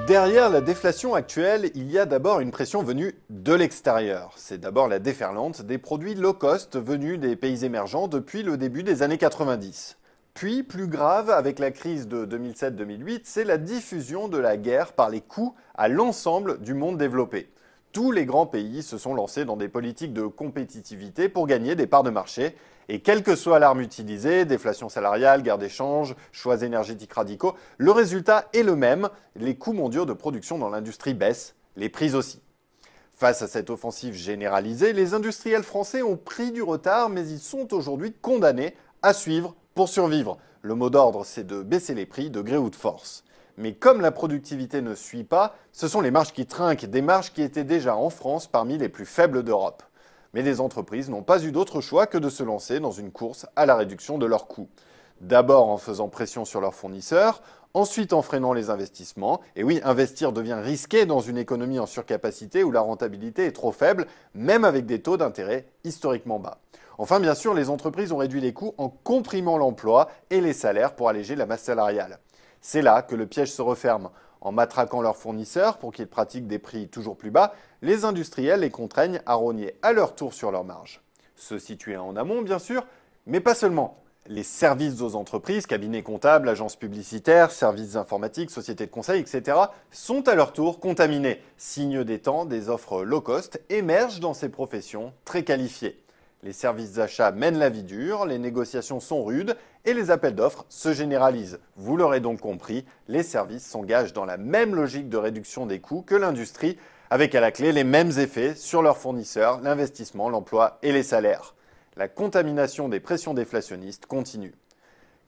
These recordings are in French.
Derrière la déflation actuelle, il y a d'abord une pression venue de l'extérieur. C'est d'abord la déferlante des produits low cost venus des pays émergents depuis le début des années 90. Puis, plus grave, avec la crise de 2007-2008, c'est la diffusion de la guerre par les coûts à l'ensemble du monde développé. Tous les grands pays se sont lancés dans des politiques de compétitivité pour gagner des parts de marché. Et quelle que soit l'arme utilisée, déflation salariale, guerre d'échange, choix énergétiques radicaux, le résultat est le même. Les coûts mondiaux de production dans l'industrie baissent, les prix aussi. Face à cette offensive généralisée, les industriels français ont pris du retard, mais ils sont aujourd'hui condamnés à suivre pour survivre. Le mot d'ordre, c'est de baisser les prix de gré ou de force. Mais comme la productivité ne suit pas, ce sont les marges qui trinquent, des marges qui étaient déjà en France parmi les plus faibles d'Europe. Mais les entreprises n'ont pas eu d'autre choix que de se lancer dans une course à la réduction de leurs coûts. D'abord en faisant pression sur leurs fournisseurs, ensuite en freinant les investissements. Et oui, investir devient risqué dans une économie en surcapacité où la rentabilité est trop faible, même avec des taux d'intérêt historiquement bas. Enfin, bien sûr, les entreprises ont réduit les coûts en comprimant l'emploi et les salaires pour alléger la masse salariale. C'est là que le piège se referme. En matraquant leurs fournisseurs pour qu'ils pratiquent des prix toujours plus bas, les industriels les contraignent à rogner à leur tour sur leurs marges. Se situer en amont, bien sûr, mais pas seulement. Les services aux entreprises, cabinets comptables, agences publicitaires, services informatiques, sociétés de conseil, etc., sont à leur tour contaminés. Signe des temps, des offres low cost émergent dans ces professions très qualifiées. Les services d'achat mènent la vie dure, les négociations sont rudes et les appels d'offres se généralisent. Vous l'aurez donc compris, les services s'engagent dans la même logique de réduction des coûts que l'industrie, avec à la clé les mêmes effets sur leurs fournisseurs, l'investissement, l'emploi et les salaires. La contamination des pressions déflationnistes continue.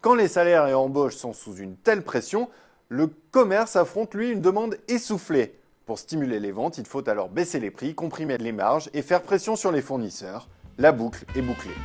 Quand les salaires et embauches sont sous une telle pression, le commerce affronte lui une demande essoufflée. Pour stimuler les ventes, il faut alors baisser les prix, comprimer les marges et faire pression sur les fournisseurs. La boucle est bouclée.